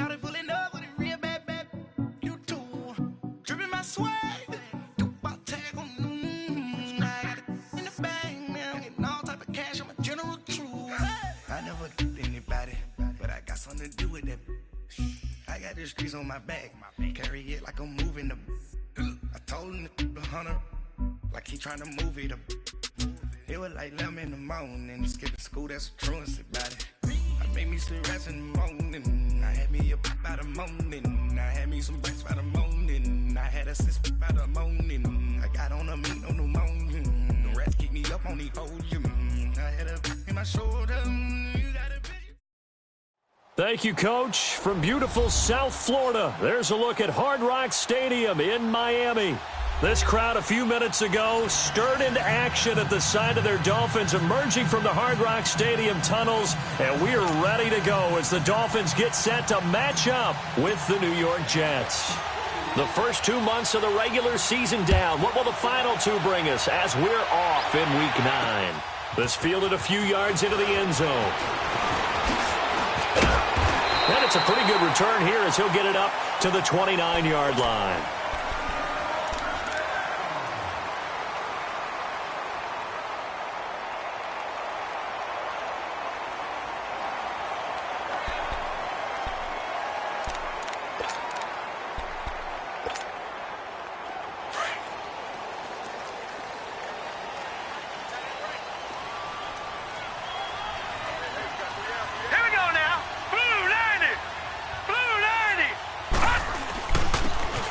Shawty pulling up with a real bad, bad. You too. Dripping my swag. I got it in the bag now. Getting all type of cash. I'm a general true. I never did anybody, but I got something to do with that. I got the streets on my back. Carry it like I'm moving the. I told him the hunter, like he trying to move it up. It was like 11 in the morning. Skipping school, that's a truancy about it. I made me sleep rest in the morning. I had me a pop by the morning. I had me some breaks by the morning. I had a sis by the morning. I got on a meat on the morning. The rats keep me up on the podium. I had a in my shoulder. You got a bitch. Thank you, Coach. From beautiful South Florida, there's a look at Hard Rock Stadium in Miami. This crowd a few minutes ago stirred into action at the side of their Dolphins emerging from the Hard Rock Stadium tunnels, and we are ready to go as the Dolphins get set to match up with the New York Jets. The first 2 months of the regular season down. What will the final two bring us as we're off in Week 9? This fielded a few yards into the end zone. And it's a pretty good return here as he'll get it up to the 29-yard line.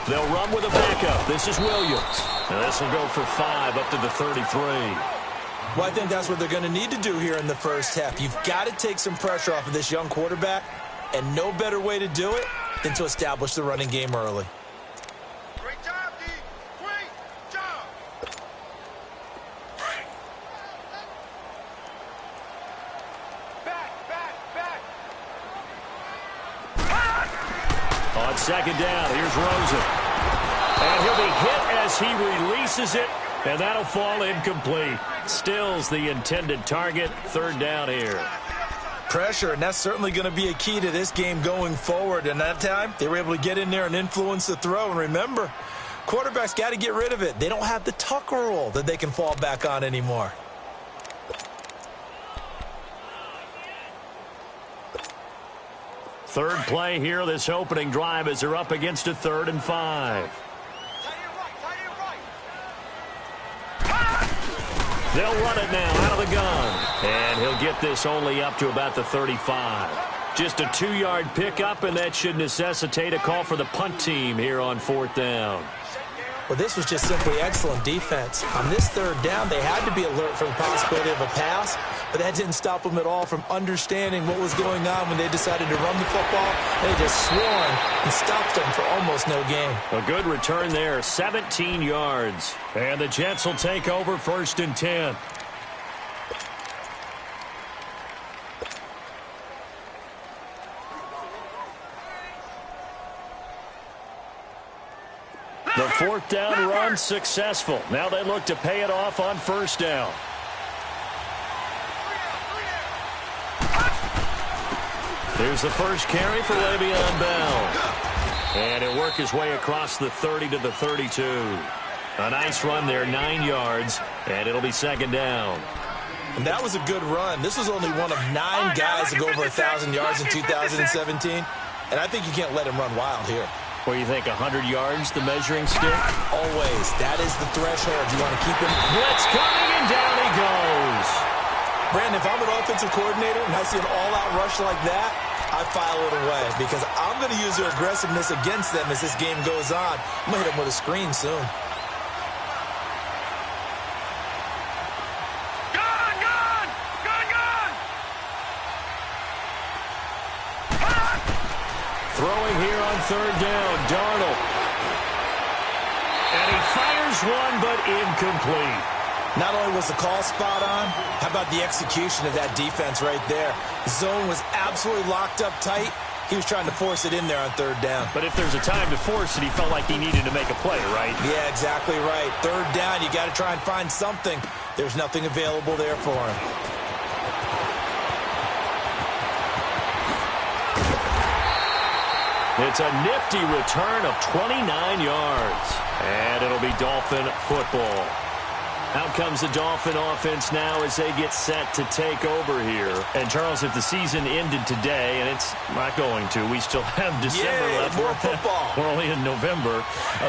They'll run with a backup. This is Williams. And this will go for 5 up to the 33. Well, I think that's what they're going to need to do here in the first half. You've got to take some pressure off of this young quarterback, and no better way to do it than to establish the running game early. Great job, D. Great job. Back. On second down, here's Rosen. And he'll be hit as he releases it, and that'll fall incomplete. Stills the intended target. Third down here. Pressure, and that's certainly going to be a key to this game going forward. And that time, they were able to get in there and influence the throw. And remember, quarterbacks got to get rid of it. They don't have the Tucker rule that they can fall back on anymore. Third play here, this opening drive as they're up against a 3rd and 5. They'll run it now out of the gun. And he'll get this only up to about the 35. Just a 2-yard pickup, and that should necessitate a call for the punt team here on 4th down. Well, this was just simply excellent defense. On this 3rd down, they had to be alert for the possibility of a pass, but that didn't stop them at all from understanding what was going on when they decided to run the football. They just swarmed and stopped them for almost no gain. A good return there, 17 yards. And the Jets will take over 1st and 10. The 4th down run successful. Now they look to pay it off on 1st down. Here's the first carry for Le'Veon Bell. And he'll work his way across the 30 to the 32. A nice run there, 9 yards, and it'll be 2nd down. And that was a good run. This was only one of 9 guys to go over 1,000 yards in 2017. And I think you can't let him run wild here. What do you think, 100 yards, the measuring stick? Always. That is the threshold. You want to keep him. Blitz coming, and down he goes. Brandon, if I'm an offensive coordinator and I see an all-out rush like that, I file it away because I'm going to use their aggressiveness against them as this game goes on. I'm going to hit them with a screen soon. Throwing here on 3rd down, Darnold. And he fires one, but incomplete. Not only was the call spot on, how about the execution of that defense right there? The zone was absolutely locked up tight. He was trying to force it in there on 3rd down. But if there's a time to force it, he felt like he needed to make a play, right? Yeah, exactly right. 3rd down, you got to try and find something. There's nothing available there for him. It's a nifty return of 29 yards. And it'll be Dolphin football. Out comes the Dolphin offense now as they get set to take over here. And, Charles, if the season ended today, and it's not going to, we still have December left. More football. We're only in November.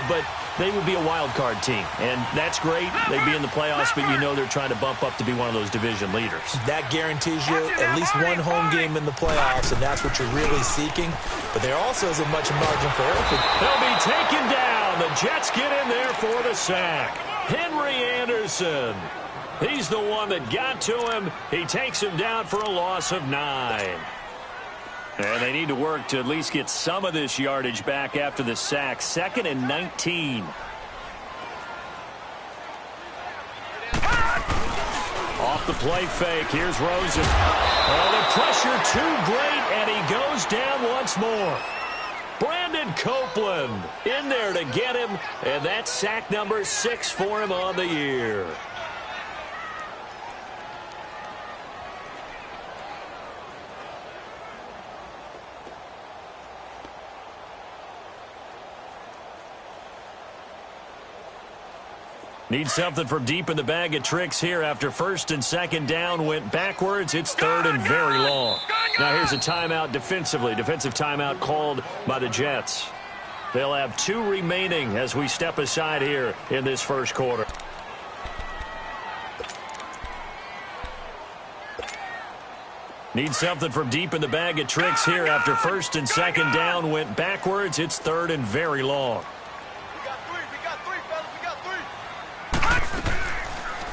But they would be a wild card team. And that's great. They'd be in the playoffs, but you know they're trying to bump up to be one of those division leaders. That guarantees you at least one home game in the playoffs, and that's what you're really seeking. But there also isn't much margin for error. They'll be taken down. The Jets get in there for the sack. Henry Anderson. He's the one that got to him. He takes him down for a loss of 9. And they need to work to at least get some of this yardage back after the sack. 2nd and 19. Off the play fake. Here's Rosen. Oh, the pressure too great, and he goes down once more. Brandon Copeland in there to get him, and that's sack number 6 for him on the year. Need something from deep in the bag of tricks here after 1st and 2nd down went backwards. It's 3rd and very long. Now here's a timeout defensively. Defensive timeout called by the Jets. They'll have 2 remaining as we step aside here in this first quarter. Need something from deep in the bag of tricks here after 1st and 2nd down went backwards. It's 3rd and very long.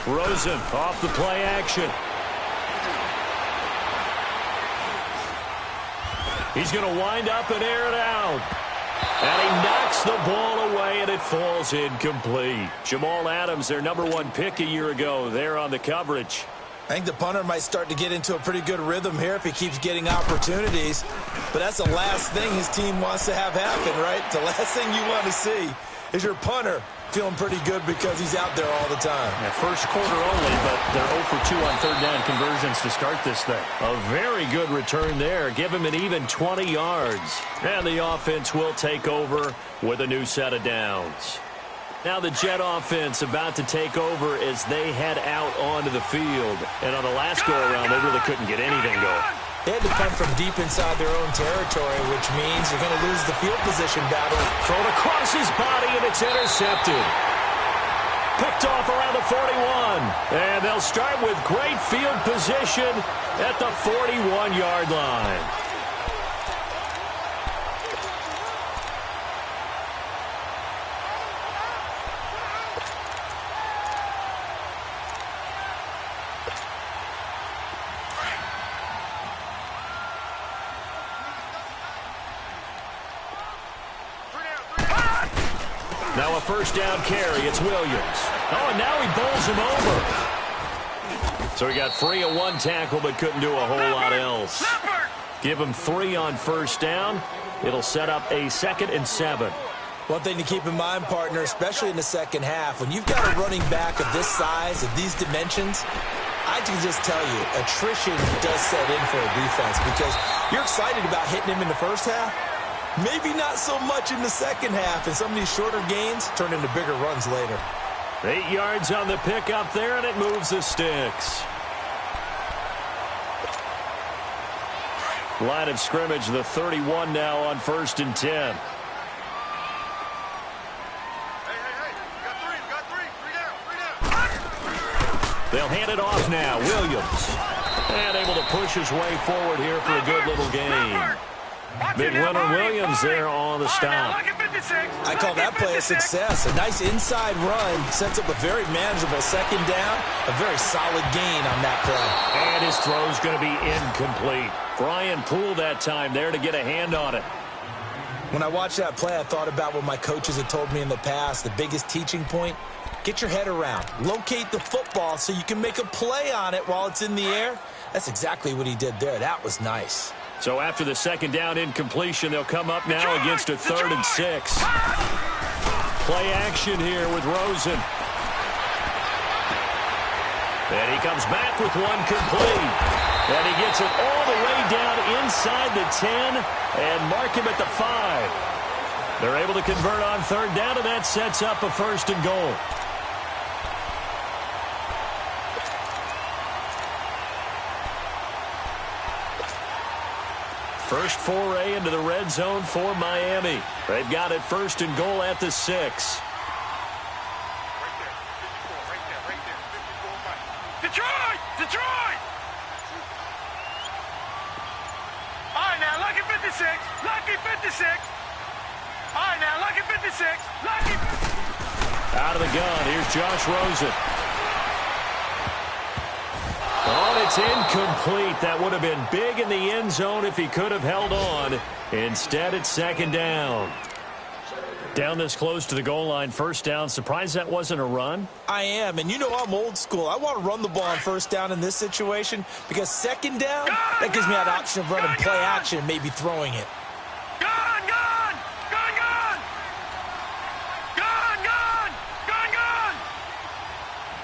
Rosen off the play action. He's going to wind up and air it out. And he knocks the ball away, and it falls incomplete. Jamal Adams, their #1 pick a year ago, there on the coverage. I think the punter might start to get into a pretty good rhythm here if he keeps getting opportunities. But that's the last thing his team wants to have happen, right? The last thing you want to see is your punter feeling pretty good because he's out there all the time. Yeah, first quarter only, but they're 0 for 2 on 3rd down conversions to start this thing. A very good return there. Give him an even 20 yards. And the offense will take over with a new set of downs. Now the Jet offense about to take over as they head out onto the field. And on the last go-around, they really couldn't get anything going. They had to punt from deep inside their own territory, which means you're going to lose the field position battle. Thrown across his body, and it's intercepted. Picked off around the 41. And they'll start with great field position at the 41-yard line. Now a first down carry. It's Williams. Oh, and now he bowls him over. So he got free of 1 tackle but couldn't do a whole lot else. Give him 3 on first down. It'll set up a 2nd and 7. One thing to keep in mind, partner, especially in the second half, when you've got a running back of this size, of these dimensions, I can just tell you, attrition does set in for a defense because you're excited about hitting him in the first half. Maybe not so much in the second half, and some of these shorter gains turn into bigger runs later. 8 yards on the pickup there, and it moves the sticks. Line of scrimmage, the 31 now on 1st and 10. They'll hand it off now. Williams. And able to push his way forward here for a good little gain. Big Leonard Williams there on the stop. I call that play a success. A nice inside run sets up a very manageable second down. A very solid gain on that play. And his throw's going to be incomplete. Brian Poole that time there to get a hand on it. When I watched that play, I thought about what my coaches had told me in the past. The biggest teaching point, get your head around. Locate the football so you can make a play on it while it's in the air. That's exactly what he did there. That was nice. So after the second down incompletion, they'll come up now against a 3rd and 6. Play action here with Rosen. And he comes back with one complete. And he gets it all the way down inside the 10 and mark him at the 5. They're able to convert on third down, and that sets up a first and goal. First foray into the red zone for Miami. They've got it first and goal at the 6. Detroit! Detroit! All right, now, lucky 56. Lucky 56. All right, now, lucky 56. Lucky. Out of the gun, here's Josh Rosen. Oh, it's incomplete. That would have been big in the end zone if he could have held on. Instead, it's second down. Down this close to the goal line, first down. Surprised that wasn't a run? I am, and you know I'm old school. I want to run the ball on first down in this situation because second down, that gives me that option of running play action and maybe throwing it. Gone, gone! Gone, gone! Gone, gone! Gone, gone!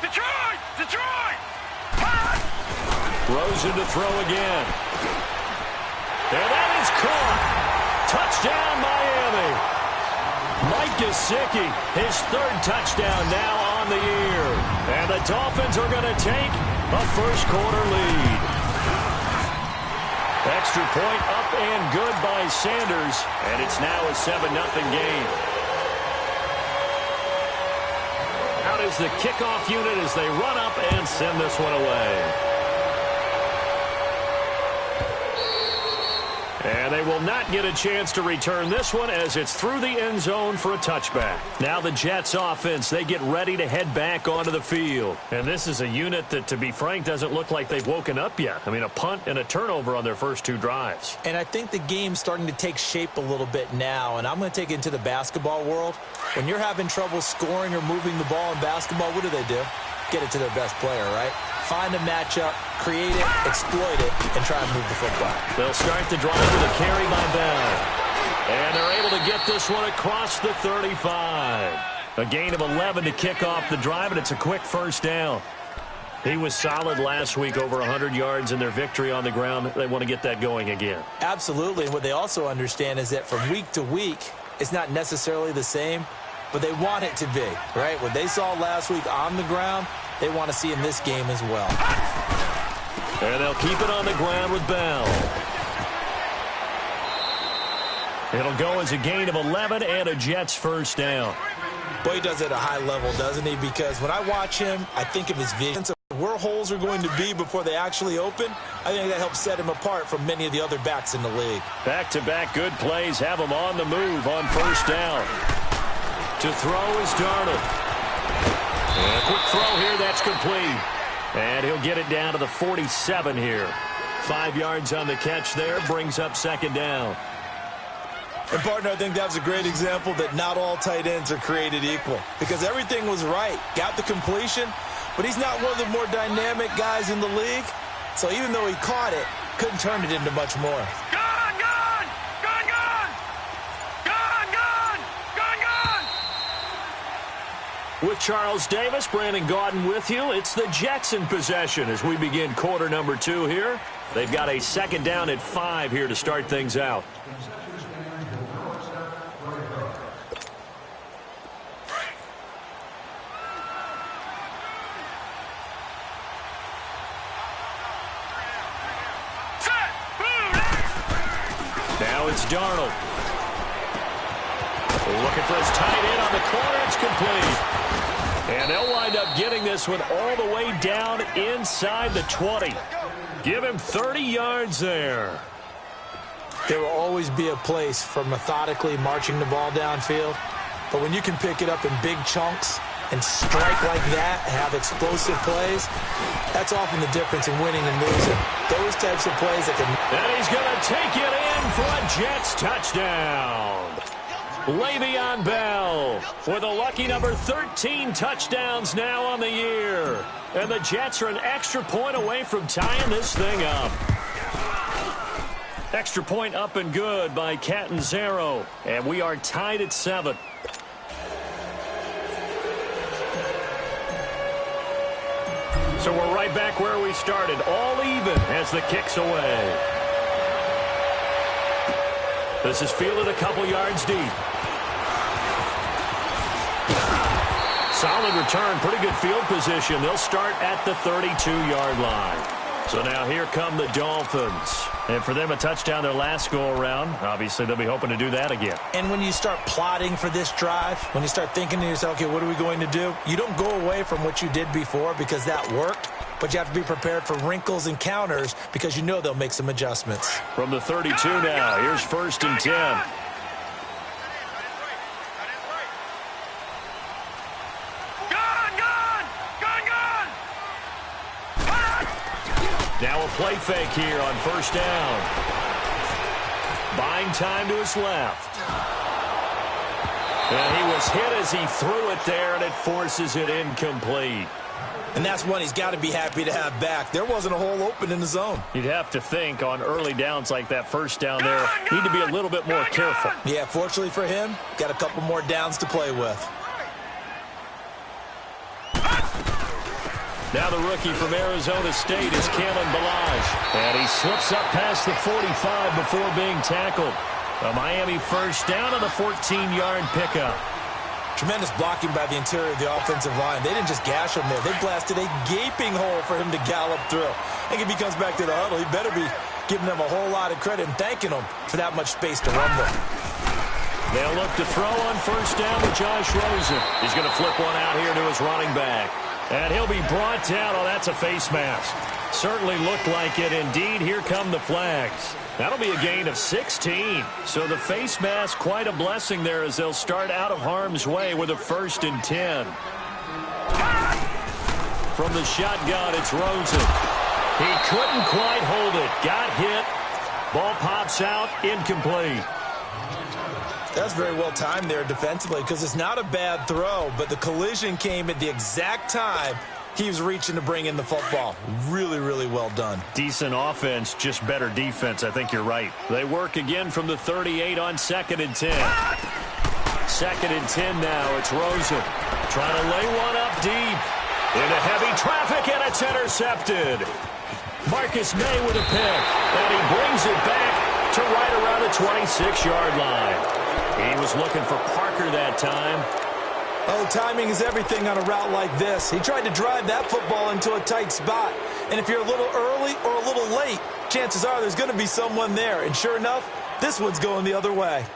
Detroit! Detroit! Rosen to throw again. And that is caught. Touchdown, Miami. Mike Gesicki, his third touchdown now on the year. And the Dolphins are going to take a first quarter lead. Extra point up and good by Sanders. And it's now a 7-0 game. Out is the kickoff unit as they run up and send this one away. And they will not get a chance to return this one as it's through the end zone for a touchback. Now the Jets offense, they get ready to head back onto the field. And this is a unit that, to be frank, doesn't look like they've woken up yet. I mean, a punt and a turnover on their first two drives. And I think the game's starting to take shape a little bit now. And I'm going to take it into the basketball world. When you're having trouble scoring or moving the ball in basketball, what do? Get it to their best player, right? Find a matchup, create it, exploit it, and try and move the football. They'll start the drive with a carry by Bell. And they're able to get this one across the 35. A gain of 11 to kick off the drive, and it's a quick first down. He was solid last week, over 100 yards in their victory on the ground. They want to get that going again. Absolutely. And what they also understand is that from week to week, it's not necessarily the same, but they want it to be, right? What they saw last week on the ground, they want to see in this game as well. And they'll keep it on the ground with Bell. It'll go as a gain of 11 and a Jets first down. Boy, he does it at a high level, doesn't he? Because when I watch him, I think of his vision. So where holes are going to be before they actually open, I think that helps set him apart from many of the other backs in the league. Back-to-back good plays have him on the move on first down. To throw is Darnold. And a quick throw here, that's complete. And he'll get it down to the 47 here. 5 yards on the catch there, brings up second down. And, partner, I think that was a great example that not all tight ends are created equal. Because everything was right. Got the completion, but he's not one of the more dynamic guys in the league. So even though he caught it, couldn't turn it into much more. Gone, gone! Gone, gone! Gone, gone! Gone, gone! With Charles Davis, Brandon Gaudin with you. It's the Jets in possession as we begin quarter number 2 here. They've got a second down at 5 here to start things out. Now it's Darnold. Looking for his tight end on the corner. It's complete. And they'll wind up getting this one all the way down inside the 20. Give him 30 yards there. There will always be a place for methodically marching the ball downfield. But when you can pick it up in big chunks and strike like that and have explosive plays, that's often the difference in winning and losing. Those types of plays that can... And he's going to take it in for a Jets touchdown. Le'Veon Bell with a lucky number 13 touchdowns now on the year. And the Jets are an extra point away from tying this thing up. Extra point up and good by Catanzaro. And we are tied at 7. So we're right back where we started, all even as the kick's away. This is fielded a couple yards deep. Solid return, pretty good field position. They'll start at the 32-yard line. So now here come the Dolphins. And for them, a touchdown their last go-around. Obviously, they'll be hoping to do that again. And when you start plotting for this drive, when you start thinking to yourself, okay, what are we going to do? You don't go away from what you did before because that worked. But you have to be prepared for wrinkles and counters because you know they'll make some adjustments. From the 32 now, here's 1st and 10. Now a play fake here on 1st down. Buying time to his left. And he was hit as he threw it there, and it forces it incomplete. And that's one he's got to be happy to have back. There wasn't a hole open in the zone. You'd have to think on early downs like that 1st down there, need to be a little bit more careful. Yeah, fortunately for him, got a couple more downs to play with. Now the rookie from Arizona State is Kalen Ballage. And he slips up past the 45 before being tackled. A Miami 1st down on the 14-yard pickup. Tremendous blocking by the interior of the offensive line. They didn't just gash him there. They blasted a gaping hole for him to gallop through. I think if he comes back to the huddle, he better be giving them a whole lot of credit and thanking them for that much space to rumble. They'll look to throw on 1st down with Josh Rosen. He's going to flip one out here to his running back. And he'll be brought down. Oh, that's a face mask. Certainly looked like it. Indeed, here come the flags. That'll be a gain of 16. So the face mask, quite a blessing there as they'll start out of harm's way with a 1st and 10. From the shotgun, it's Rosen. He couldn't quite hold it. Got hit. Ball pops out, incomplete. That's very well timed there defensively because it's not a bad throw, but the collision came at the exact time he was reaching to bring in the football. Really, really well done. Decent offense, just better defense. I think you're right. They work again from the 38 on 2nd and 10. 2nd and 10 now. It's Rosen trying to lay one up deep. Into heavy traffic, and it's intercepted. Marcus May with a pick, and he brings it back to right around the 26-yard line. He was looking for Parker that time. Oh, timing is everything on a route like this. He tried to drive that football into a tight spot. And if you're a little early or a little late, chances are there's going to be someone there. And sure enough, this one's going the other way.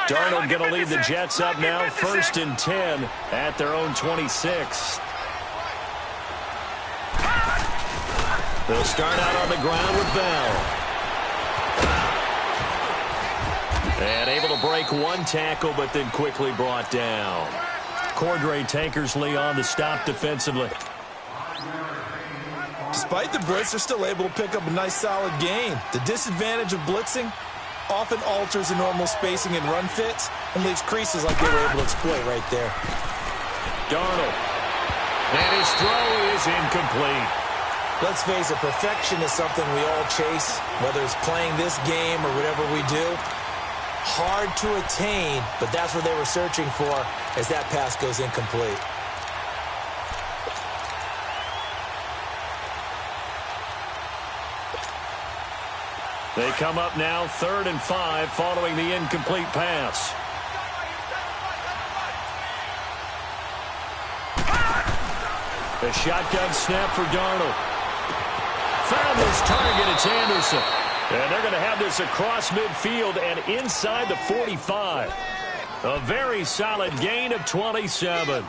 Darnold going to lead the Jets up now, 1st and 10 at their own 26. They'll start out on the ground with Bell. And able to break one tackle, but then quickly brought down. Cordray Tankersley on the stop defensively. Despite the blitz, they're still able to pick up a nice solid gain. The disadvantage of blitzing often alters the normal spacing and run fits and leaves creases like they were able to exploit right there. Darnold. And his throw is incomplete. Let's face it, perfection is something we all chase, whether it's playing this game or whatever we do. Hard to attain, but that's what they were searching for as that pass goes incomplete. They come up now 3rd and 5 following the incomplete pass. A shotgun snap for Darnold. Found his target, it's Anderson. And they're going to have this across midfield and inside the 45. A very solid gain of 27.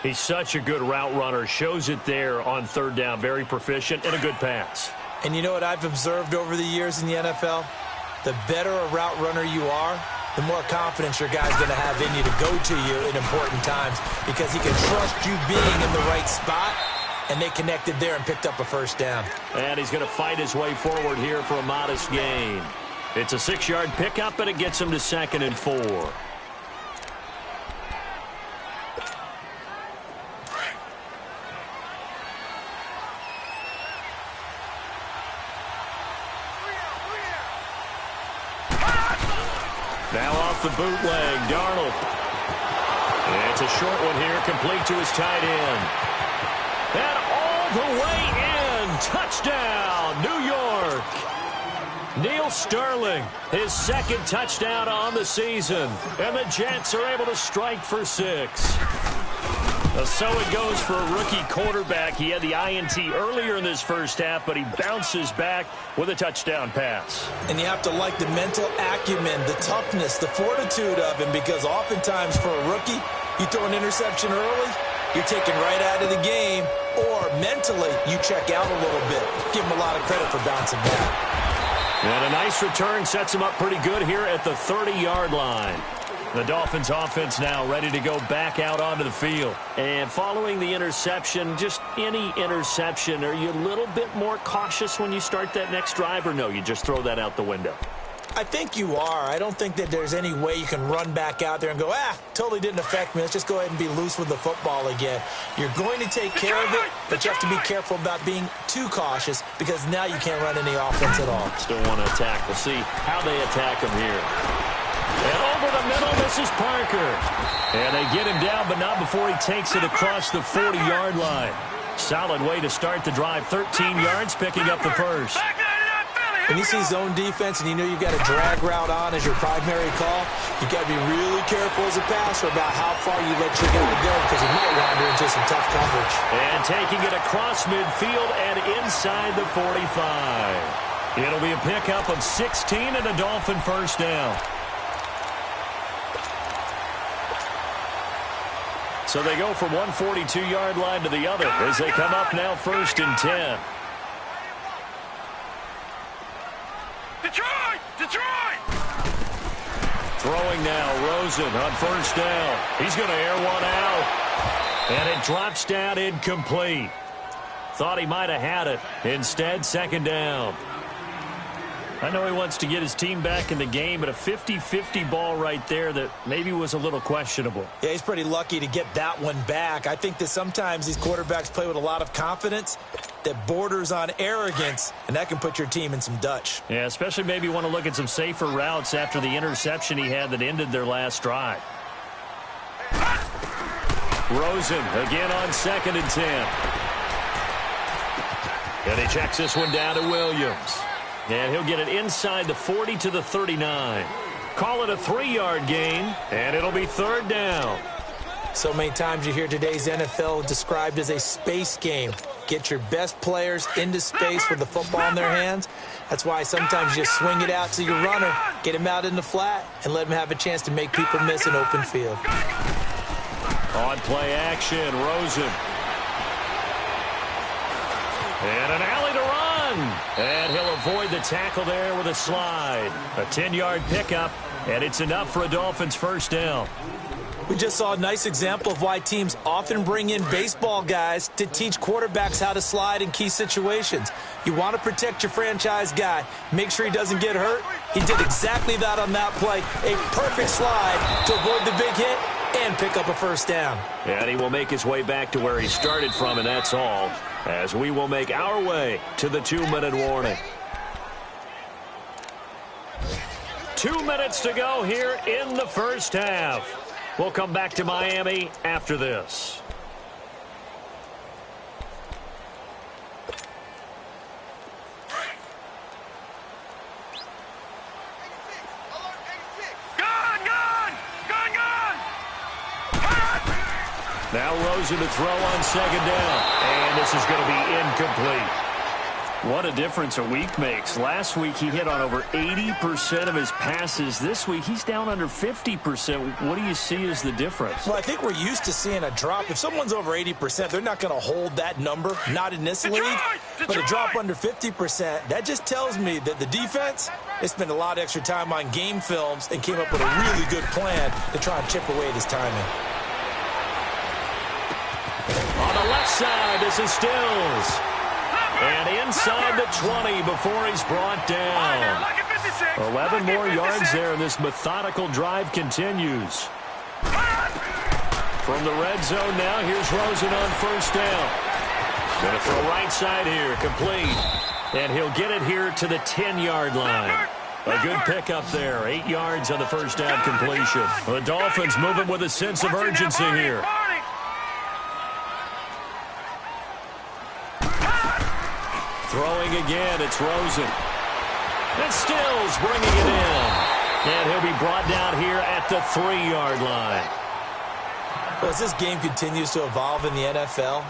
He's such a good route runner. Shows it there on 3rd down. Very proficient and a good pass. And you know what I've observed over the years in the NFL? The better a route runner you are, the more confidence your guy's going to have in you to go to you in important times because he can trust you being in the right spot. And they connected there and picked up a 1st down. And he's going to fight his way forward here for a modest gain. It's a 6-yard pickup, and it gets him to 2nd and 4. Now off the bootleg, Darnold. And it's a short one here, complete to his tight end. And all all the way in. Touchdown, New York. Neil Sterling, his second touchdown on the season. And the Jets are able to strike for 6. So it goes for a rookie quarterback. He had the INT earlier in this first half, but he bounces back with a touchdown pass. And you have to like the mental acumen, the toughness, the fortitude of him, because oftentimes for a rookie, you throw an interception early, you're taken right out of the game, or mentally you check out a little bit. Give him a lot of credit for bouncing back. And a nice return sets him up pretty good here at the 30-yard line. The Dolphins offense now ready to go back out onto the field. And following the interception, just any interception, are you a little bit more cautious when you start that next drive, or no, you just throw that out the window? I think you are. I don't think that there's any way you can run back out there and go, totally didn't affect me. Let's just go ahead and be loose with the football again. You're going to take care of it, but you have to be careful about being too cautious because now you can't run any offense at all. Still want to attack. We'll see how they attack him here. And over the middle, this is Parker. And they get him down, but not before he takes it across the 40-yard line. Solid way to start the drive. 13 yards, picking up the first. When you see zone defense and you know you've got a drag route on as your primary call, you've got to be really careful as a passer about how far you let your guy go because he might wander into some tough coverage. And taking it across midfield and inside the 45. It'll be a pickup of 16 and a Dolphin first down. So they go from one 42-yard line to the other as they come up now 1st and 10. Detroit! Throwing now, Rosen on 1st down. He's going to air one out. And it drops down incomplete. Thought he might have had it. Instead, 2nd down. I know he wants to get his team back in the game, but a 50-50 ball right there that maybe was a little questionable. Yeah, he's pretty lucky to get that one back. I think that sometimes these quarterbacks play with a lot of confidence that borders on arrogance, and that can put your team in some Dutch. Yeah, especially maybe want to look at some safer routes after the interception he had that ended their last drive. Rosen again on 2nd and 10. And he checks this one down to Williams. And he'll get it inside the 40 to the 39. Call it a 3-yard gain, and it'll be 3rd down. So many times you hear today's NFL described as a space game. Get your best players into space with the football in their hands. That's why sometimes you just swing it out to your runner, get him out in the flat, and let him have a chance to make people miss an open field. On play action, Rosen. And an alley to run. And he'll avoid the tackle there with a slide. A 10-yard pickup, and it's enough for a Dolphins first down. We just saw a nice example of why teams often bring in baseball guys to teach quarterbacks how to slide in key situations. You want to protect your franchise guy. Make sure he doesn't get hurt. He did exactly that on that play. A perfect slide to avoid the big hit and pick up a first down. And he will make his way back to where he started from, and that's all, as we will make our way to the 2-minute warning. 2 minutes to go here in the first half. We'll come back to Miami after this. Now Rosen to throw on 2nd down. And this is going to be incomplete. What a difference a week makes. Last week he hit on over 80% of his passes. This week he's down under 50%. What do you see as the difference? Well, I think we're used to seeing a drop. If someone's over 80%, they're not going to hold that number, not in this league. But a drop under 50%, that just tells me that the defense, they spent a lot of extra time on game films and came up with a really good plan to try and chip away at his timing. On the left side, this is Stills. And inside the 20 before he's brought down. 11 more yards there, and this methodical drive continues. From the red zone now, here's Rosen on 1st down. Going to throw right side here, complete. And he'll get it here to the 10-yard line. A good pickup there, 8 yards on the 1st down completion. The Dolphins moving with a sense of urgency here. Throwing again, it's Rosen. And Stills bringing it in. And he'll be brought down here at the 3-yard line. Well, as this game continues to evolve in the NFL,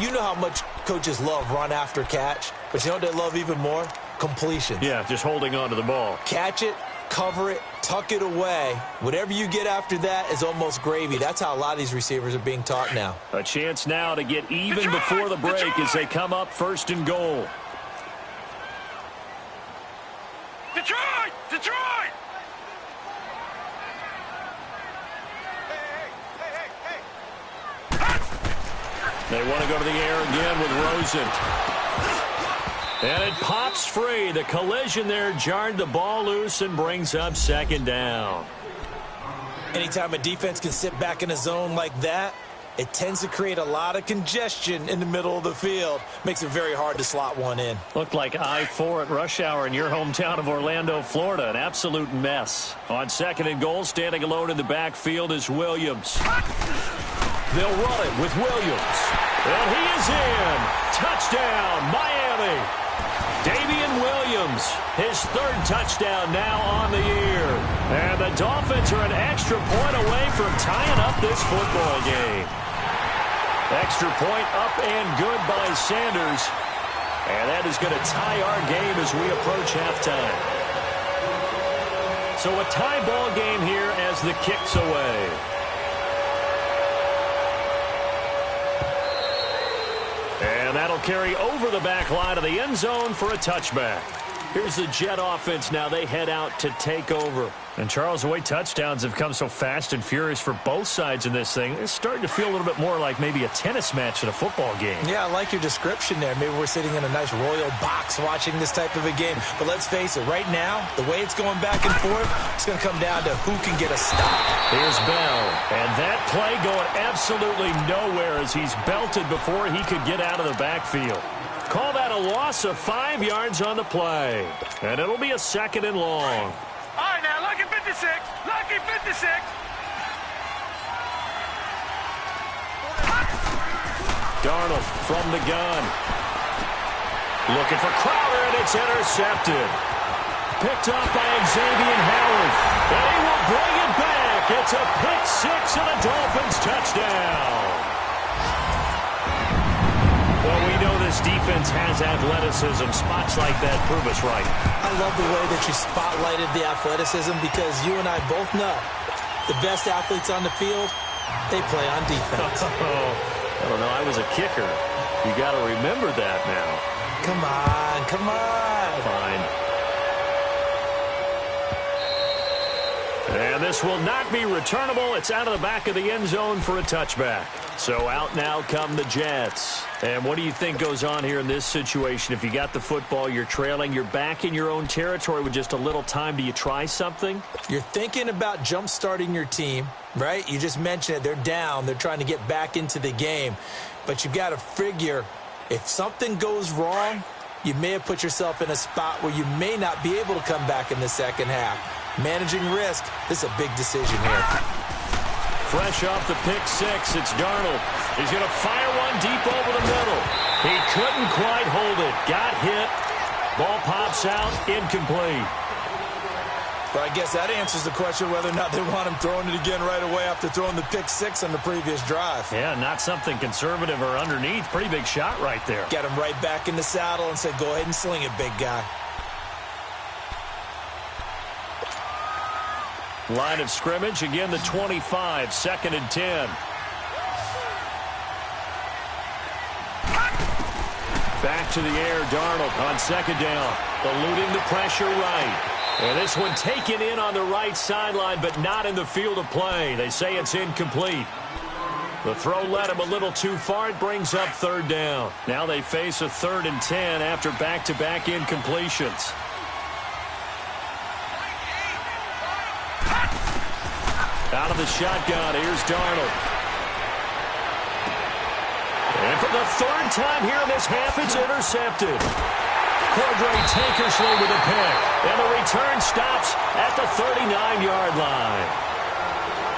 you know how much coaches love run after catch, but you know what they love even more? Completions. Yeah, just holding on to the ball. Catch it, cover it, tuck it away. Whatever you get after that is almost gravy. That's how a lot of these receivers are being taught now. A chance now to get even before the break as they come up 1st and goal. Detroit! Detroit! They want to go to the air again with Rosen. And it pops free. The collision there jarred the ball loose and brings up 2nd down. Anytime a defense can sit back in a zone like that, it tends to create a lot of congestion in the middle of the field. Makes it very hard to slot one in. Looked like I-4 at rush hour in your hometown of Orlando, Florida. An absolute mess. On 2nd and goal, standing alone in the backfield is Williams. They'll run it with Williams. And he is in. Touchdown, Miami. Damian Williams, his 3rd touchdown now on the year. And the Dolphins are an extra point away from tying up this football game. Extra point up and good by Sanders. And that is going to tie our game as we approach halftime. So a tie ball game here as the kick's away. And that'll carry over the back line of the end zone for a touchback. Here's the Jet offense now. They head out to take over. And, Charles, the way touchdowns have come so fast and furious for both sides in this thing, it's starting to feel a little bit more like maybe a tennis match in a football game. Yeah, I like your description there. Maybe we're sitting in a nice royal box watching this type of a game. But let's face it, right now, the way it's going back and forth, it's going to come down to who can get a stop. Here's Bell. And that play going absolutely nowhere as he's belted before he could get out of the backfield. Call that a loss of 5 yards on the play. And it'll be a 2nd and long. All right, now, lucky 56. Lucky 56. Darnold from the gun. Looking for Crowder, and it's intercepted. Picked up by Xavier Howard. And he will bring it back. It's a pick 6 and a Dolphins touchdown. Well, we know this defense has athleticism. Spots like that prove us right. I love the way that you spotlighted the athleticism because you and I both know the best athletes on the field, they play on defense. I don't know. I was a kicker. You got to remember that now. Come on, come on. Fine. And this will not be returnable. It's out of the back of the end zone for a touchback. So out now come the Jets. And what do you think goes on here in this situation? If you got the football, you're trailing, you're back in your own territory with just a little time. Do you try something? You're thinking about jump-starting your team, right? You just mentioned it. They're down. They're trying to get back into the game. But you got to figure if something goes wrong, you may have put yourself in a spot where you may not be able to come back in the second half. Managing risk, this is a big decision here. Fresh off the pick 6, it's Darnold. He's going to fire one deep over the middle. He couldn't quite hold it. Got hit. Ball pops out, incomplete. But I guess that answers the question whether or not they want him throwing it again right away after throwing the pick 6 on the previous drive. Yeah, not something conservative or underneath. Pretty big shot right there. Get him right back in the saddle and say, go ahead and sling it, big guy. Line of scrimmage, again the 25, 2nd and 10. Back to the air, Darnold on 2nd down. Eluding the pressure right. And this one taken in on the right sideline, but not in the field of play. They say it's incomplete. The throw led him a little too far. It brings up 3rd down. Now they face a 3rd and 10 after back-to-back incompletions. Out of the shotgun, here's Darnold. And for the 3rd time here in this half, it's intercepted. Cordray Tankersley with a pick. And the return stops at the 39-yard line.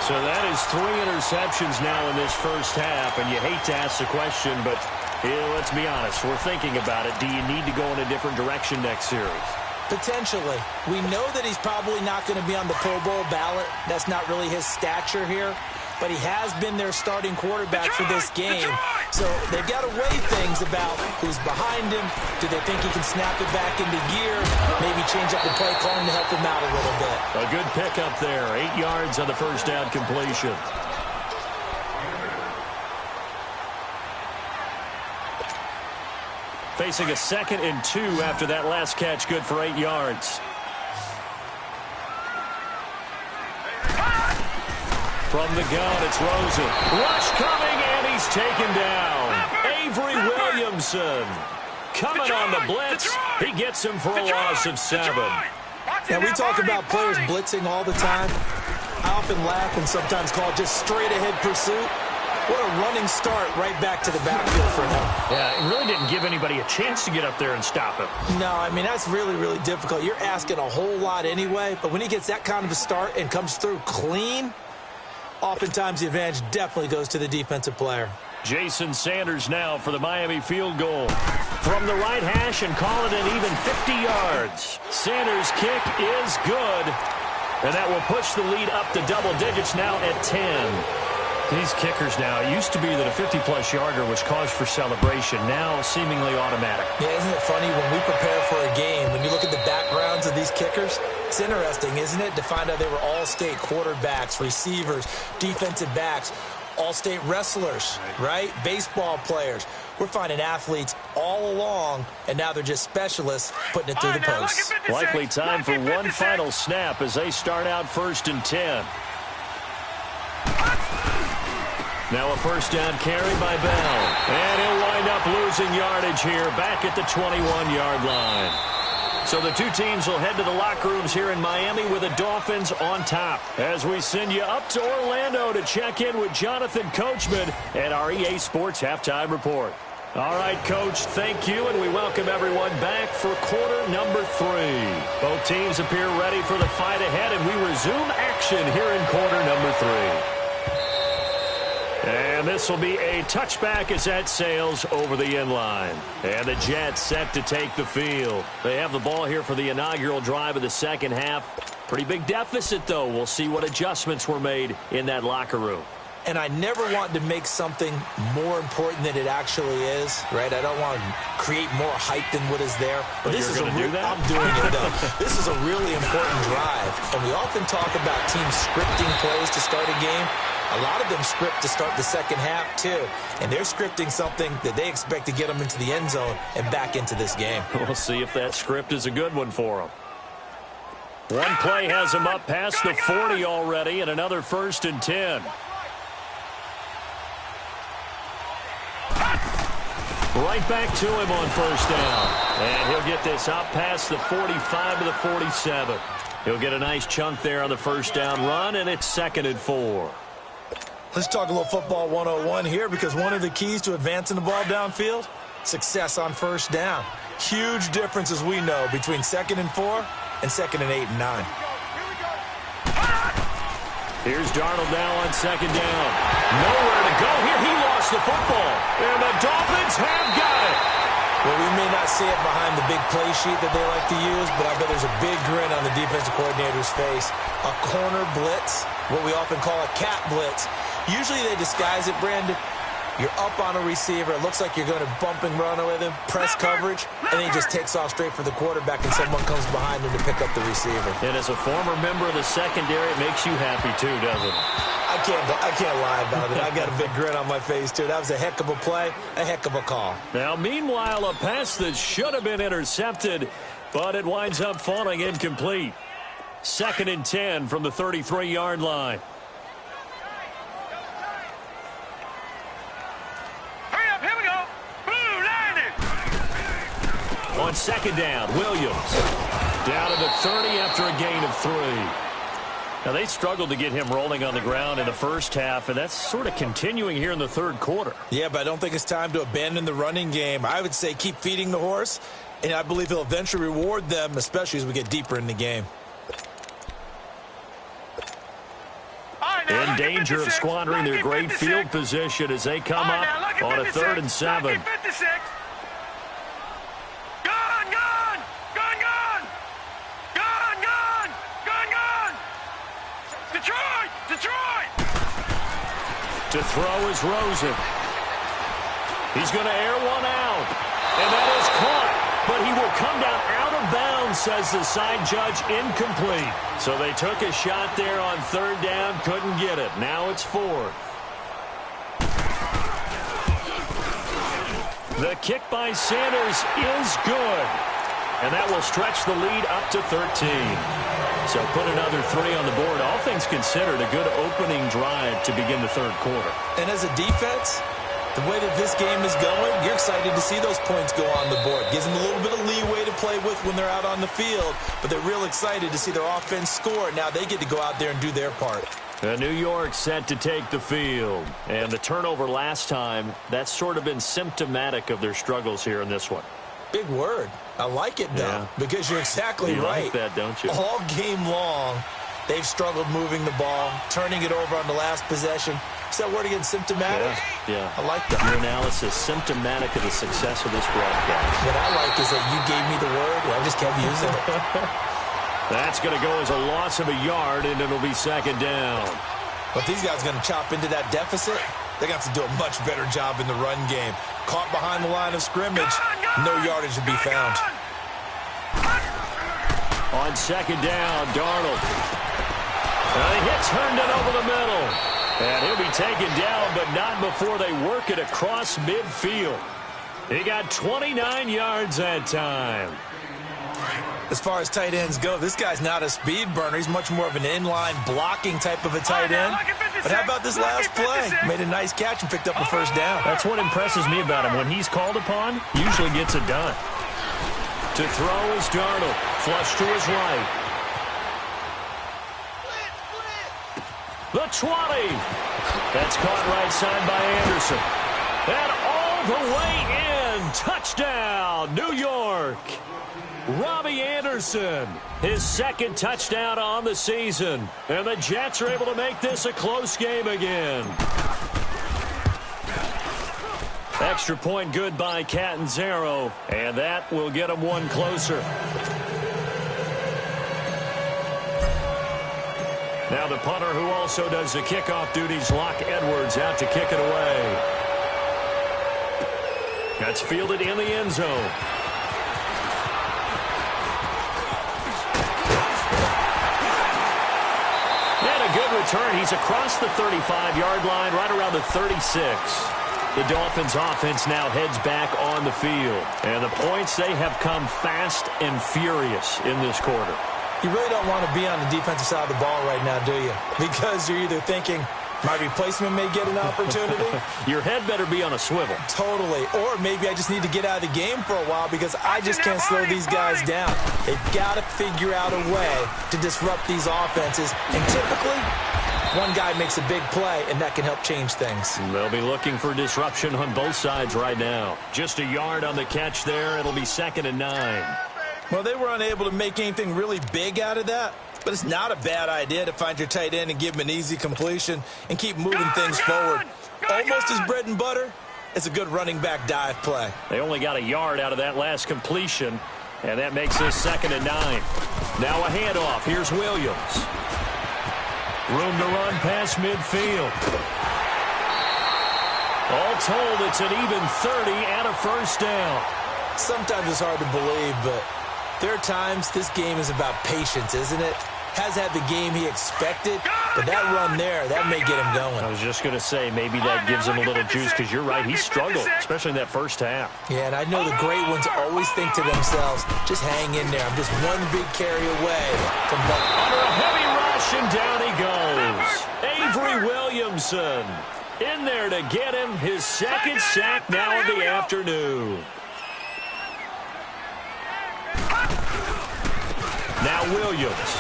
So that is 3 interceptions now in this first half. And you hate to ask the question, but Let's be honest, we're thinking about it. Do you need to go in a different direction next series? Potentially. We know that he's probably not going to be on the Pro Bowl ballot. That's not really his stature here. But he has been their starting quarterback for this game. So they've got to weigh things about who's behind him. Do they think he can snap it back into gear? Maybe change up the play calling to help him out a little bit. A good pickup there. 8 yards on the first down completion. Facing a 2nd and 2 after that last catch, good for 8 yards. From the gun, it's Rosen. Rush coming, and he's taken down. Avery Williamson coming on the blitz. He gets him for a loss of 7. Now, we talk about players blitzing all the time. I often laugh and sometimes call it just straight-ahead pursuit. What a running start right back to the backfield for him. Yeah, it really didn't give anybody a chance to get up there and stop him. No, I mean, that's really, really difficult. You're asking a whole lot anyway, but when he gets that kind of a start and comes through clean, oftentimes the advantage definitely goes to the defensive player. Jason Sanders now for the Miami field goal. From the right hash and call it an even 50 yards. Sanders' kick is good. And that will push the lead up to double digits now at 10. These kickers now, it used to be that a 50-plus yarder was cause for celebration. Now seemingly automatic. Yeah, isn't it funny when we prepare for a game, when you look at the backgrounds of these kickers, it's interesting, isn't it, to find out they were all-state quarterbacks, receivers, defensive backs, all-state wrestlers, right? Baseball players. We're finding athletes all along, and now they're just specialists putting it through the posts. Likely time for one final snap as they start out 1st and 10. Now a first down carry by Bell. And he'll wind up losing yardage here back at the 21-yard line. So the two teams will head to the locker rooms here in Miami with the Dolphins on top. As we send you up to Orlando to check in with Jonathan Coachman at our EA Sports Halftime Report. All right, Coach, thank you, and we welcome everyone back for quarter number 3. Both teams appear ready for the fight ahead, and we resume action here in quarter number 3. And this will be a touchback as that sails over the end line. And the Jets set to take the field. They have the ball here for the inaugural drive of the second half. Pretty big deficit, though. We'll see what adjustments were made in that locker room. And I never want to make something more important than it actually is, right? I don't want to create more hype than what is there. But this is do that? I'm doing it, though. This is a really important drive. And we often talk about teams scripting plays to start a game. A lot of them script to start the second half, too. And they're scripting something that they expect to get them into the end zone and back into this game. We'll see if that script is a good one for them. One play has them up past the 40 already, and another 1st and 10. Right back to him on first down. And he'll get this out past the 45 to the 47. He'll get a nice chunk there on the first down run, and it's 2nd and 4. Let's talk a little football 101 here, because one of the keys to advancing the ball downfield, success on first down. Huge difference, as we know, between 2nd and 4 and 2nd and 8 and 9. Here's Darnold now on 2nd down. Nowhere to go here. He lost the football. And the Dolphins have got it. Well, we may not see it behind the big play sheet that they like to use, but I bet there's a big grin on the defensive coordinator's face. A corner blitz, what we often call a cat blitz. Usually they disguise it, Brandon. You're up on a receiver. It looks like you're going to bump and run with him, press coverage, and then he just takes off straight for the quarterback, and someone comes behind him to pick up the receiver. And as a former member of the secondary, it makes you happy too, doesn't it? I can't lie about it. I got a big grin on my face, too. That was a heck of a play, a heck of a call. Now, meanwhile, a pass that should have been intercepted, but it winds up falling incomplete. 2nd and 10 from the 33-yard line. On 2nd down, Williams down to the 30 after a gain of 3. Now, they struggled to get him rolling on the ground in the first half, and that's sort of continuing here in the third quarter. Yeah, but I don't think it's time to abandon the running game. I would say keep feeding the horse, and I believe he'll eventually reward them, especially as we get deeper in the game. In danger of squandering their great field position as they come up on a 3rd and 7. 56. Gone, gone, gone, gone. Gone, gone, gone, gone. Detroit, Detroit. To throw is Rosen. He's going to air one out. And that is caught. But he will come down out of bounds, says the side judge, incomplete. So they took a shot there on third down, couldn't get it. Now it's fourth. The kick by Sanders is good. And that will stretch the lead up to 13. So put another 3 on the board. All things considered, a good opening drive to begin the third quarter. And as a defense, the way that this game is going, you're excited to see those points go on the board. Gives them a little bit of leeway to play with when they're out on the field, but they're real excited to see their offense score. Now they get to go out there and do their part. New York set to take the field. And the turnover last time, that's sort of been symptomatic of their struggles here in this one. Big word. I like it, though, because you're exactly right. You like that, don't you? All game long, they've struggled moving the ball, turning it over on the last possession. Is that word again, symptomatic? Yeah. I like that. Your analysis, symptomatic of the success of this broadcast. What I like is that you gave me the word, and I just kept using it. That's going to go as a loss of a yard, and it'll be second down. But these guys are going to chop into that deficit. They're going to have to do a much better job in the run game. Caught behind the line of scrimmage, no yardage to be found. On second down, Darnold. He turned it over the middle. And he'll be taken down, but not before they work it across midfield. He got 29 yards that time. As far as tight ends go, this guy's not a speed burner. He's much more of an inline blocking type of a tight end. But how about this last play? Made a nice catch and picked up a first down. That's what impresses me about him. When he's called upon, usually gets it done. To throw is Darnold. Flush to his right. The 20. That's caught right side by Anderson. And all the way in. Touchdown, New York. Robbie Anderson, his second touchdown on the season. And the Jets are able to make this a close game again. Extra point good by Catanzaro. And that will get them one closer. Now the punter who also does the kickoff duties, Locke Edwards, out to kick it away. That's fielded in the end zone. And a good return. He's across the 35-yard line, right around the 36. The Dolphins offense now heads back on the field. And the points, they have come fast and furious in this quarter. You really don't want to be on the defensive side of the ball right now, do you? Because you're either thinking, my replacement may get an opportunity. Your head better be on a swivel. Totally. Or maybe I just need to get out of the game for a while because I just can't slow these guys down. They've got to figure out a way to disrupt these offenses. And typically, one guy makes a big play, and that can help change things. They'll be looking for disruption on both sides right now. Just a yard on the catch there. It'll be 2nd and 9. Well, they were unable to make anything really big out of that, but it's not a bad idea to find your tight end and give him an easy completion and keep moving things forward. Almost as bread and butter, it's a good running back dive play. They only got a yard out of that last completion, and that makes this 2nd and 9. Now a handoff. Here's Williams. Room to run past midfield. All told, it's an even 30 and a first down. Sometimes it's hard to believe, but there are times this game is about patience, isn't it? Has had the game he expected, but that run there, that may get him going. I was just going to say, maybe that gives him a little juice, because you're right, he struggled, especially in that first half. Yeah, and I know the great ones always think to themselves, just hang in there. I'm just one big carry away from under a heavy rush, and down he goes. Avery Williamson in there to get him his second sack now of the afternoon. Now Williams.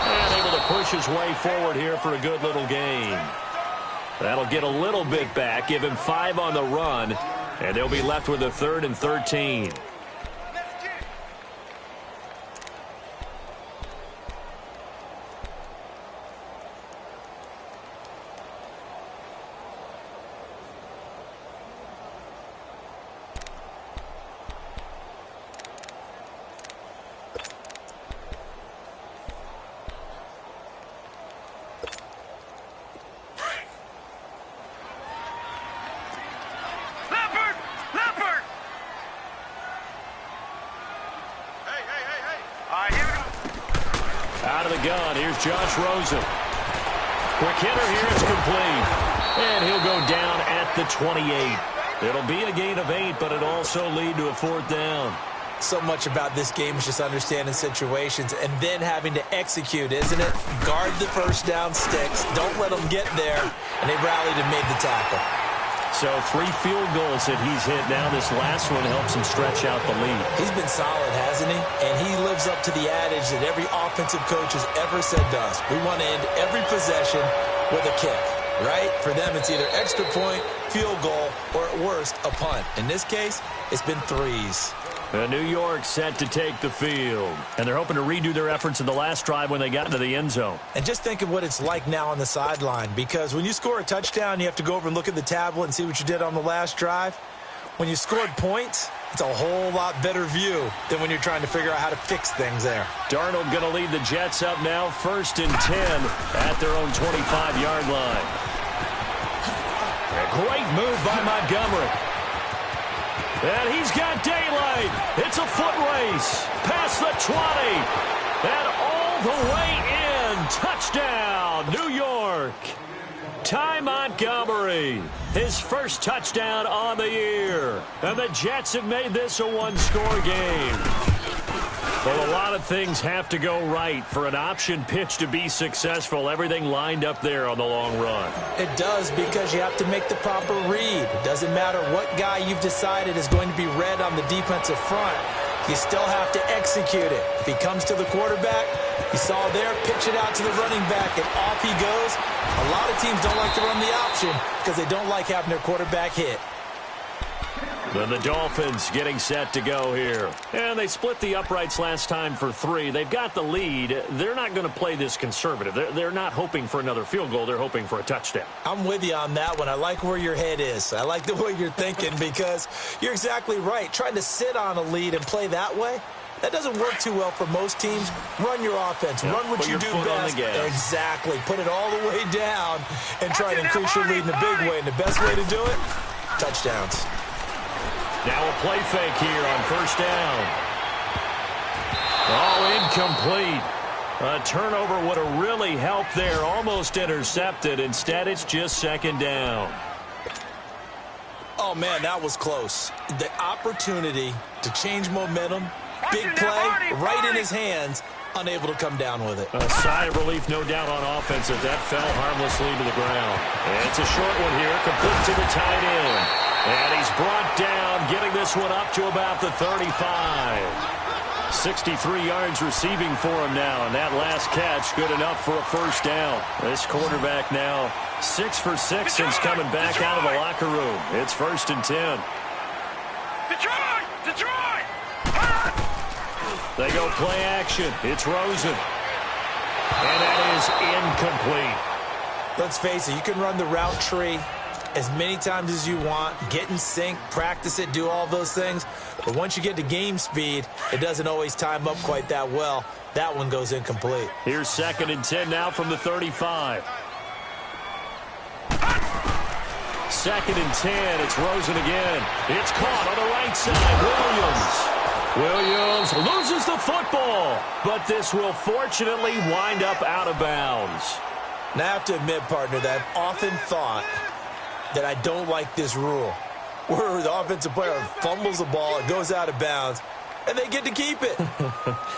And able to push his way forward here for a good little gain. That'll get a little bit back, give him 5 on the run, and they'll be left with a 3rd and 13. the gun. Here's Josh Rosen. Quick hitter here. It's complete. And he'll go down at the 28. It'll be a gain of 8, but it also lead to a 4th down. So much about this game is just understanding situations and then having to execute, isn't it? Guard the first down sticks. Don't let them get there. And they rallied and made the tackle. So 3 field goals that he's hit now. This last one helps him stretch out the lead. He's been solid, hasn't he? And he lives up to the adage that every offensive coach has ever said to us. We want to end every possession with a kick, right? For them, it's either extra point, field goal, or at worst, a punt. In this case, it's been 3s. New York set to take the field. And they're hoping to redo their efforts in the last drive when they got into the end zone. And just think of what it's like now on the sideline. Because when you score a touchdown, you have to go over and look at the tablet and see what you did on the last drive. When you scored points, it's a whole lot better view than when you're trying to figure out how to fix things there. Darnold going to lead the Jets up now, 1st and 10 at their own 25-yard line. A great move by Montgomery. And he's got daylight. It's a foot race. Past the 20. And all the way in. Touchdown, New York. Ty Montgomery. His first touchdown on the year. And the Jets have made this a one-score game. Well, a lot of things have to go right for an option pitch to be successful. Everything lined up there on the long run. It does, because you have to make the proper read. It doesn't matter what guy you've decided is going to be read on the defensive front. You still have to execute it. If he comes to the quarterback, you saw there, pitch it out to the running back, and off he goes. A lot of teams don't like to run the option because they don't like having their quarterback hit. Then the Dolphins getting set to go here. And they split the uprights last time for 3. They've got the lead. They're not going to play this conservative. They're not hoping for another field goal. They're hoping for a touchdown. I'm with you on that one. I like where your head is. I like the way you're thinking, because you're exactly right. Trying to sit on a lead and play that way, that doesn't work too well for most teams. Run your offense. Yep. Run what you do best. Exactly. Put it all the way down and try to increase your lead in a big way. And the best way to do it, touchdowns. Now a play fake here on 1st down. Oh, incomplete. A turnover would have really helped there. Almost intercepted. Instead, it's just 2nd down. Oh, man, that was close. The opportunity to change momentum, big play, right in his hands, unable to come down with it. A sigh of relief, no doubt, on offense as that fell harmlessly to the ground. And it's a short one here, complete to the tight end. And he's brought down, getting this one up to about the 35. 63 yards receiving for him now, and that last catch good enough for a 1st down. This quarterback now 6 for 6 since coming back out of the locker room. It's 1st and 10. Detroit! They go play action. It's Rosen. And that is incomplete. Let's face it, you can run the route tree as many times as you want, get in sync, practice it, do all those things. But once you get to game speed, it doesn't always time up quite that well. That one goes incomplete. Here's 2nd and 10 now from the 35. 2nd and 10. It's Rosen again. It's caught on the right side. Williams loses the football. But this will fortunately wind up out of bounds. Now, I have to admit, partner, that I've often thought that I don't like this rule, where the offensive player fumbles the ball, it goes out of bounds, and they get to keep it.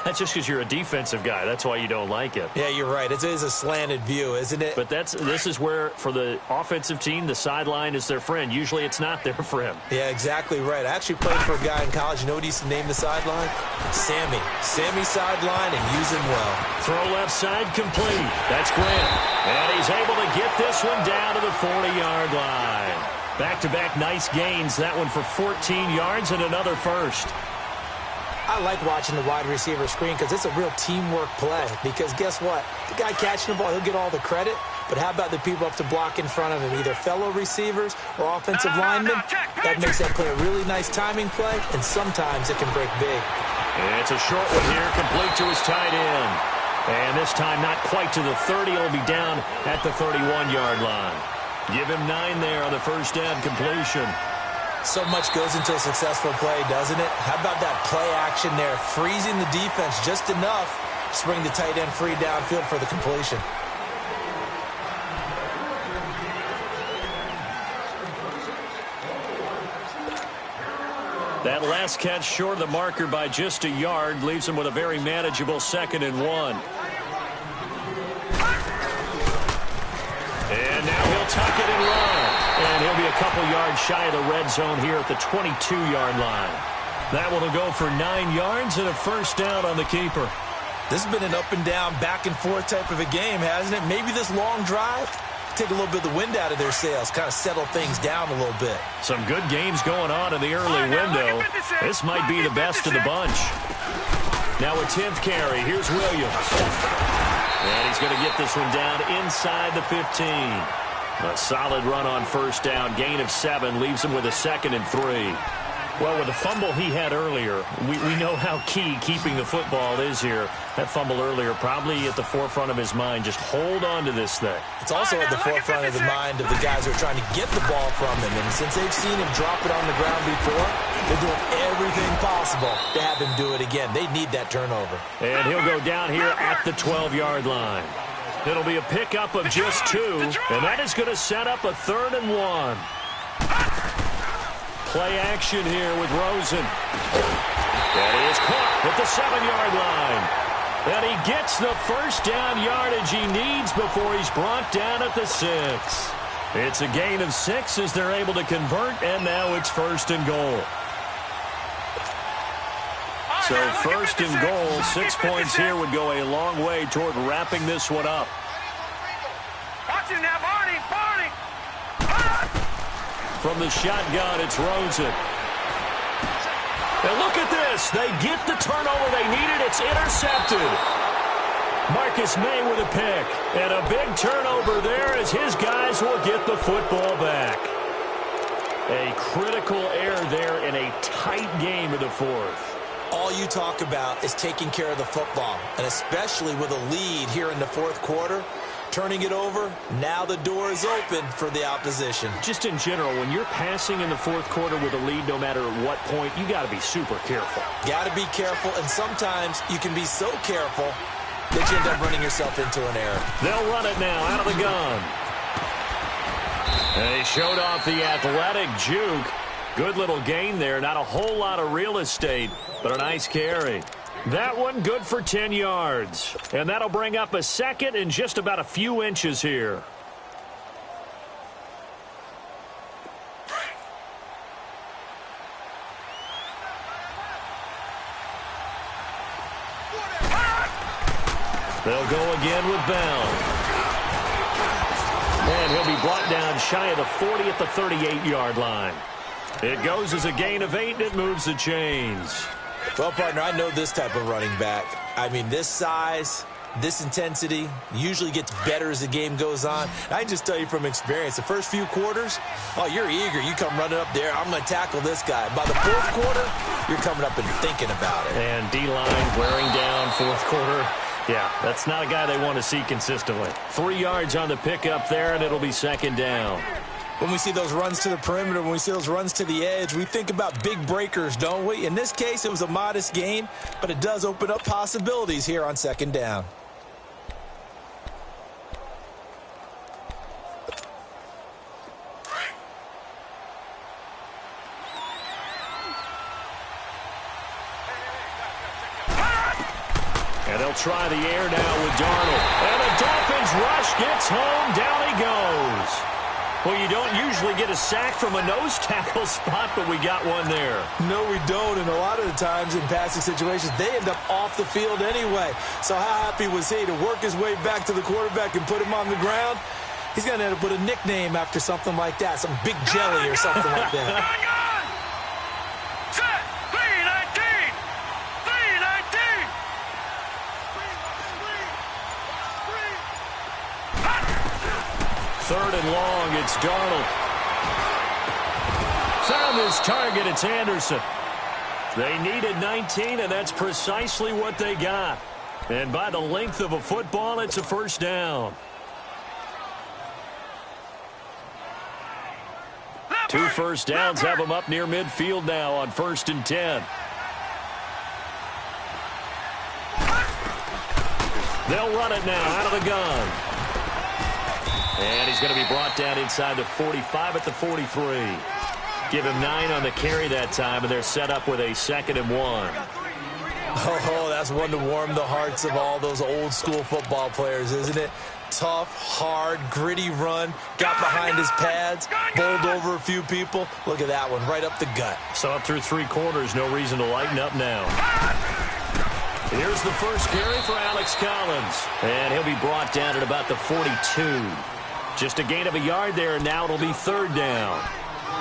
That's just because you're a defensive guy. That's why you don't like it. Yeah, you're right. It is a slanted view, isn't it? But this is where, for the offensive team, the sideline is their friend. Usually it's not their friend. Yeah, exactly right. I actually played for a guy in college. You know what he used to name the sideline? Sammy. Sammy sideline, and use him well. Throw left side complete. That's Grant. And he's able to get this one down to the 40-yard line. Back-to-back nice gains. That one for 14 yards and another first. I like watching the wide receiver screen because it's a real teamwork play. Because guess what? The guy catching the ball, he'll get all the credit. But how about the people up to block in front of him, either fellow receivers or offensive linemen? That makes that play a really nice timing play, and sometimes it can break big. And it's a short one here, complete to his tight end. And this time not quite to the 30. It'll be down at the 31-yard line. Give him 9 there on the first down completion. So much goes into a successful play, doesn't it? How about that play action there, freezing the defense just enough Swing the tight end free downfield for the completion. That last catch short of the marker by just a yard leaves him with a very manageable 2nd and 1. And now he'll tuck it and run. And he'll be a couple yards shy of the red zone here at the 22-yard line. That one will go for 9 yards and a first down on the keeper. This has been an up and down, back and forth type of a game, hasn't it? Maybe this long drive, take a little bit of the wind out of their sails, kind of settle things down a little bit. Some good games going on in the early window. This might be the best of the bunch. Now a 10th carry. Here's Williams. And he's going to get this one down inside the 15. A solid run on first down. Gain of 7 leaves him with a 2nd and 3. Well, with the fumble he had earlier, we know how key keeping the football is here. That fumble earlier probably at the forefront of his mind. Just hold on to this thing. It's also at the forefront of the mind of the guys who are trying to get the ball from him. And since they've seen him drop it on the ground before, they're doing everything possible to have him do it again. They need that turnover. And he'll go down here at the 12-yard line. It'll be a pickup of just 2, and that is going to set up a 3rd and 1. Play action here with Rosen. And he is caught at the 7-yard line. And he gets the first down yardage he needs before he's brought down at the 6. It's a gain of 6 as they're able to convert, and now it's 1st and goal. So 1st and goal, 6 points here would go a long way toward wrapping this one up. Watch him now, Barney! From the shotgun, it's Rosen. And look at this. They get the turnover they needed. It's intercepted. Marcus May with a pick. And a big turnover there as his guys will get the football back. A critical error there in a tight game of the 4th. All you talk about is taking care of the football, and especially with a lead here in the 4th quarter. Turning it over, now the door is open for the opposition. Just in general, when you're passing in the 4th quarter with a lead, no matter at what point, you got to be super careful. Got to be careful, and sometimes you can be so careful that you end up running yourself into an error. They'll run it now out of the gun. And he showed off the athletic juke. Good little gain there. Not a whole lot of real estate, but a nice carry. That one good for 10 yards. And that'll bring up a 2nd and just about a few inches here. They'll go again with Bell. And he'll be brought down shy of the 40 at the 38-yard line. It goes as a gain of 8, and it moves the chains. Well, partner, I know this type of running back. I mean, this size, this intensity usually gets better as the game goes on. I can just tell you from experience, the first few quarters, oh, you're eager. You come running up there, I'm going to tackle this guy. By the 4th quarter, you're coming up and thinking about it. And D-line wearing down 4th quarter. Yeah, that's not a guy they want to see consistently. 3 yards on the pickup there, and it'll be 2nd down. When we see those runs to the perimeter, when we see those runs to the edge, we think about big breakers, don't we? In this case, it was a modest gain, but it does open up possibilities here on 2nd down. And they'll try the air now with Darnold. And the Dolphins rush gets home. Down he goes. Well, you don't usually get a sack from a nose tackle spot, but we got one there. No, we don't, and a lot of the times in passing situations, they end up off the field anyway. So how happy was he to work his way back to the quarterback and put him on the ground? He's going to end up with a nickname after something like that, some Big Jelly or something like that. Set! 319! 319! 3rd and long, it's Darnold. Found his target, it's Anderson. They needed 19, and that's precisely what they got. And by the length of a football, it's a first down. 2 first downs have them up near midfield now on 1st and 10. They'll run it now out of the gun. And he's going to be brought down inside the 45 at the 43. Give him 9 on the carry that time, and they're set up with a 2nd and 1. Oh, that's one to warm the hearts of all those old-school football players, isn't it? Tough, hard, gritty run, got behind his pads, bowled over a few people. Look at that one, right up the gut. So up through 3 quarters, no reason to lighten up now. Here's the first carry for Alex Collins, and he'll be brought down at about the 42. Just a gain of a yard there, and now it'll be 3rd down.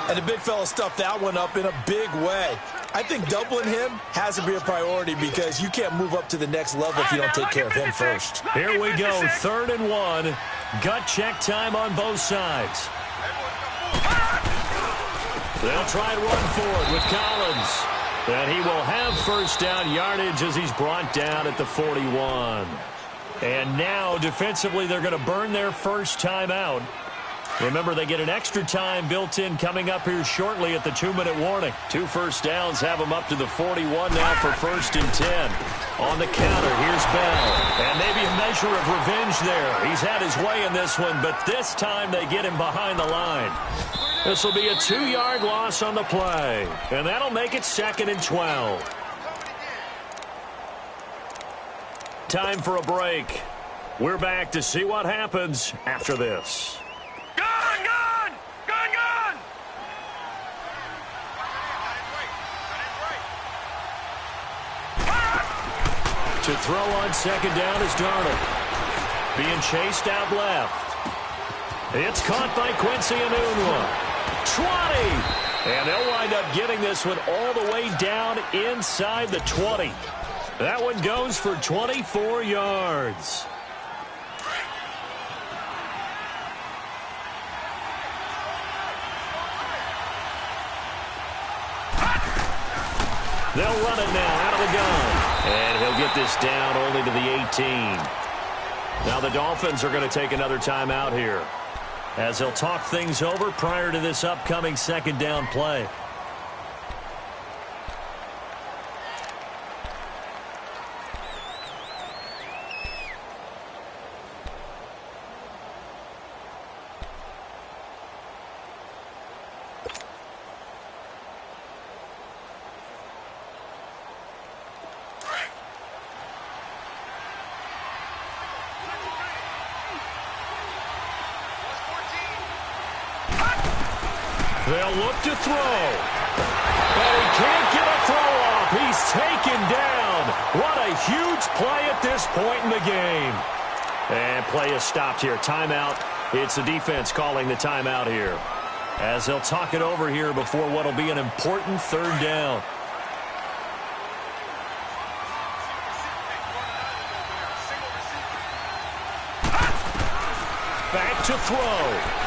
And the big fella stuffed that one up in a big way. I think doubling him has to be a priority because you can't move up to the next level if you don't take care of him first. Here we go, 3rd and 1. Gut check time on both sides. They'll try and run forward with Collins. And he will have first down yardage as he's brought down at the 41. And now, defensively, they're going to burn their first timeout. Remember, they get an extra time built in coming up here shortly at the 2-minute warning. 2 first downs have them up to the 41 now for 1st and 10. On the counter, here's Bell. And maybe a measure of revenge there. He's had his way in this one, but this time they get him behind the line. This will be a 2-yard loss on the play. And that'll make it 2nd and 12. Time for a break. We're back to see what happens after this. Gun! Gun! Gun! Gun! To throw on 2nd down is Darnold. Being chased out left. It's caught by Quincy Enunwa. 20! And they'll wind up getting this one all the way down inside the 20. That one goes for 24 yards. They'll run it now out of the gun. And he'll get this down only to the 18. Now the Dolphins are going to take another timeout here, as they'll talk things over prior to this upcoming 2nd down play. They'll look to throw. But he can't get a throw off. He's taken down. What a huge play at this point in the game. And play is stopped here. Timeout. It's the defense calling the timeout here, as they'll talk it over here before what will be an important 3rd down. Back to throw.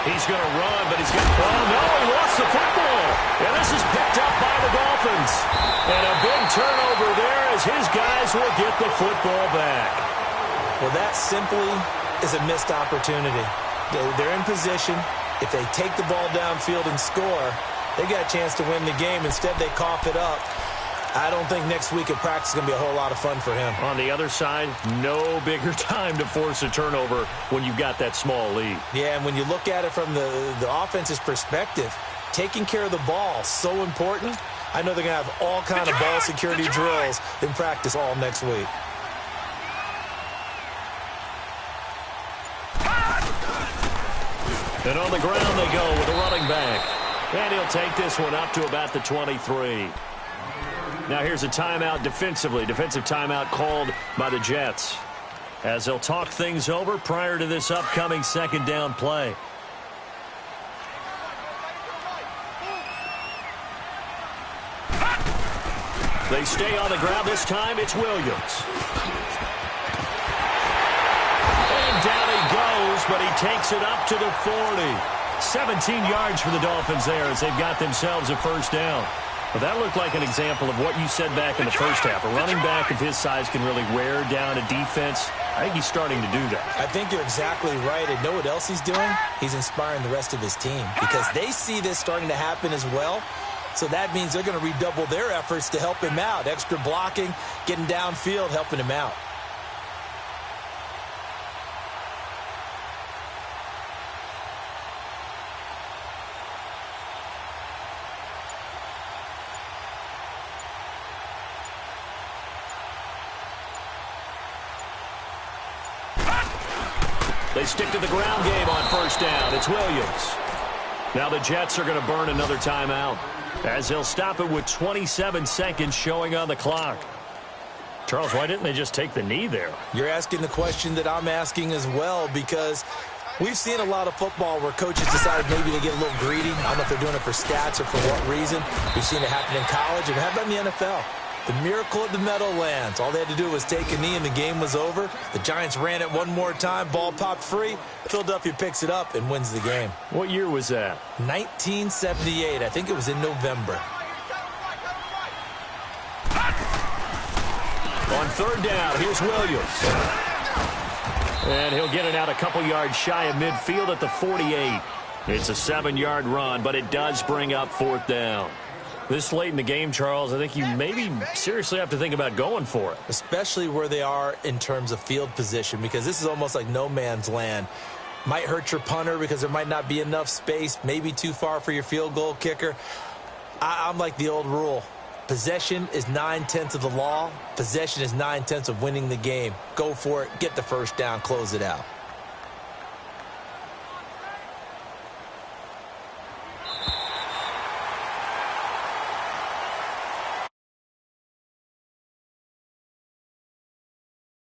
He's going to run, but he's going to throw. No, he lost the football. And this is picked up by the Dolphins. And a big turnover there as his guys will get the football back. Well, that simply is a missed opportunity. They're in position. If they take the ball downfield and score, they got a chance to win the game. Instead, they cough it up. I don't think next week at practice is going to be a whole lot of fun for him. On the other side, no bigger time to force a turnover when you've got that small lead. Yeah, and when you look at it from the offense's perspective, taking care of the ball, so important. I know they're going to have all kind of ball security drills in practice all next week. And on the ground they go with a running back. And he'll take this one up to about the 23. Now here's a timeout defensively. Defensive timeout called by the Jets, as they'll talk things over prior to this upcoming 2nd down play. They stay on the ground. This time it's Williams. And down he goes, but he takes it up to the 40. 17 yards for the Dolphins there as they've got themselves a 1st down. But that looked like an example of what you said back in the first half. A running back of his size can really wear down a defense. I think he's starting to do that. I think you're exactly right. And know what else he's doing? He's inspiring the rest of his team because they see this starting to happen as well. So that means they're going to redouble their efforts to help him out. Extra blocking, getting downfield, helping him out. They stick to the ground game on first down. It's Williams. Now the Jets are going to burn another timeout as they'll stop it with 27 seconds showing on the clock. Charles, why didn't they just take the knee there? You're asking the question that I'm asking as well, because we've seen a lot of football where coaches decided maybe to get a little greedy. I don't know if they're doing it for stats or for what reason. We've seen it happen in college, and how about in the NFL? The miracle of the Meadowlands. All they had to do was take a knee, and the game was over. The Giants ran it one more time. Ball popped free. Philadelphia picks it up and wins the game. What year was that? 1978. I think it was in November. On third down, here's Williams. And he'll get it out a couple yards shy of midfield at the 48. It's a 7-yard run, but it does bring up fourth down. This late in the game, Charles, I think you maybe seriously have to think about going for it. Especially where they are in terms of field position, because this is almost like no man's land. Might hurt your punter because there might not be enough space, maybe too far for your field goal kicker. I'm like the old rule. Possession is 9/10 of the law. Possession is 9/10 of winning the game. Go for it. Get the first down. Close it out.